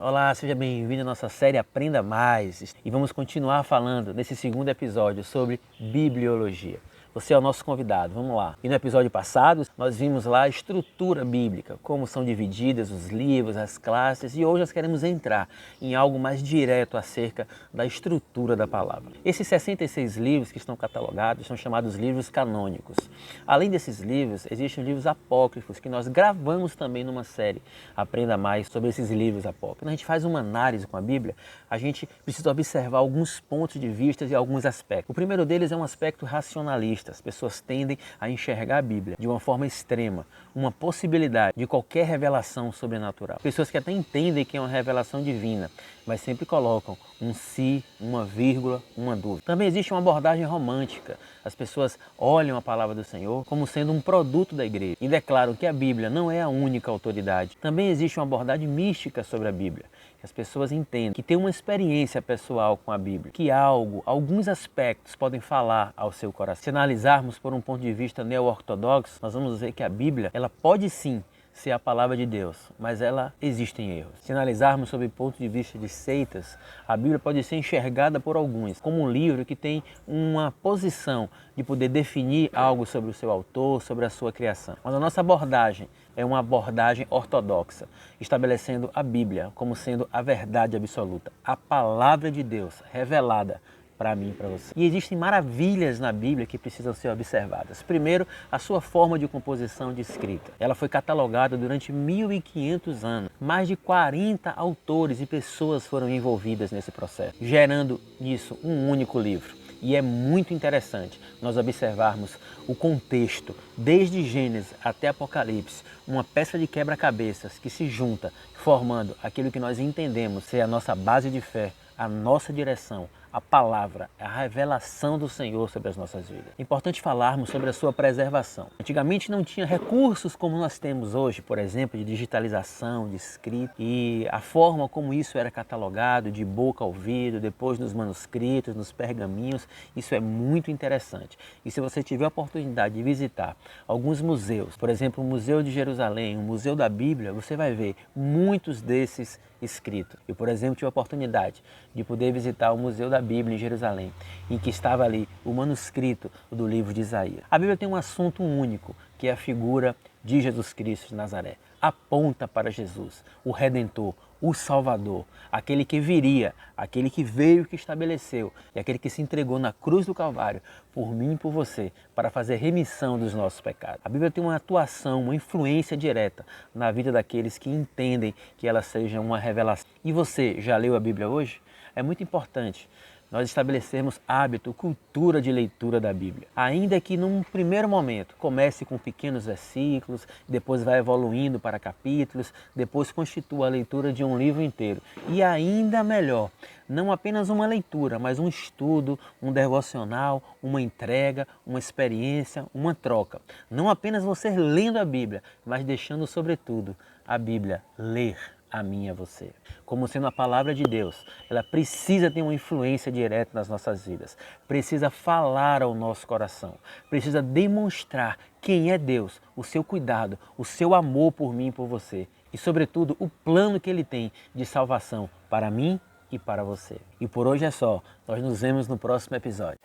Olá, seja bem-vindo à nossa série Aprenda Mais e vamos continuar falando nesse segundo episódio sobre bibliologia. Você é o nosso convidado, vamos lá. E no episódio passado nós vimos lá a estrutura bíblica, como são divididas os livros, as classes, e hoje nós queremos entrar em algo mais direto acerca da estrutura da palavra. Esses 66 livros que estão catalogados são chamados livros canônicos. Além desses livros, existem livros apócrifos que nós gravamos também numa série Aprenda Mais sobre esses livros apócrifos. Quando a gente faz uma análise com a Bíblia, a gente precisa observar alguns pontos de vista e alguns aspectos. O primeiro deles é um aspecto racionalista. As pessoas tendem a enxergar a Bíblia de uma forma extrema, uma possibilidade de qualquer revelação sobrenatural. Pessoas que até entendem que é uma revelação divina, mas sempre colocam um se, uma vírgula, uma dúvida. Também existe uma abordagem romântica. As pessoas olham a palavra do Senhor como sendo um produto da igreja e declaram que a Bíblia não é a única autoridade. Também existe uma abordagem mística sobre a Bíblia. Que as pessoas entendem que tem uma experiência pessoal com a Bíblia, que alguns aspectos podem falar ao seu coração. Se analisarmos por um ponto de vista neo-ortodoxo, nós vamos ver que a Bíblia, ela pode sim ser a palavra de Deus, mas ela existe em erros. Se analisarmos sob o ponto de vista de seitas, a Bíblia pode ser enxergada por alguns como um livro que tem uma posição de poder definir algo sobre o seu autor, sobre a sua criação. Mas a nossa abordagem é uma abordagem ortodoxa, estabelecendo a Bíblia como sendo a verdade absoluta, a palavra de Deus revelada para mim e para você. E existem maravilhas na Bíblia que precisam ser observadas. Primeiro, a sua forma de composição de escrita. Ela foi catalogada durante 1500 anos. Mais de 40 autores e pessoas foram envolvidas nesse processo, gerando nisso um único livro. E é muito interessante nós observarmos o contexto, desde Gênesis até Apocalipse, uma peça de quebra-cabeças que se junta, formando aquilo que nós entendemos ser a nossa base de fé, a nossa direção, a palavra, a revelação do Senhor sobre as nossas vidas. É importante falarmos sobre a sua preservação. Antigamente não tinha recursos como nós temos hoje, por exemplo, de digitalização, de escrita, e a forma como isso era catalogado, de boca ao ouvido, depois nos manuscritos, nos pergaminhos, isso é muito interessante. E se você tiver a oportunidade de visitar alguns museus, por exemplo, o Museu de Jerusalém, o Museu da Bíblia, você vai ver muitos desses escritos. Eu, por exemplo, tive a oportunidade de poder visitar o Museu da Bíblia em Jerusalém, em que estava ali o manuscrito do livro de Isaías. A Bíblia tem um assunto único, que é a figura de Jesus Cristo de Nazaré. Aponta para Jesus, o Redentor, o Salvador, aquele que viria, aquele que veio e que estabeleceu, e aquele que se entregou na cruz do Calvário por mim e por você, para fazer remissão dos nossos pecados. A Bíblia tem uma atuação, uma influência direta na vida daqueles que entendem que ela seja uma revelação. E você já leu a Bíblia hoje? É muito importante nós estabelecermos hábito, cultura de leitura da Bíblia. Ainda que num primeiro momento comece com pequenos versículos, depois vai evoluindo para capítulos, depois constitua a leitura de um livro inteiro. E ainda melhor, não apenas uma leitura, mas um estudo, um devocional, uma entrega, uma experiência, uma troca. Não apenas você lendo a Bíblia, mas deixando sobretudo a Bíblia ler a mim e a você. Como sendo a palavra de Deus, ela precisa ter uma influência direta nas nossas vidas, precisa falar ao nosso coração, precisa demonstrar quem é Deus, o seu cuidado, o seu amor por mim e por você e, sobretudo, o plano que Ele tem de salvação para mim e para você. E por hoje é só, nós nos vemos no próximo episódio.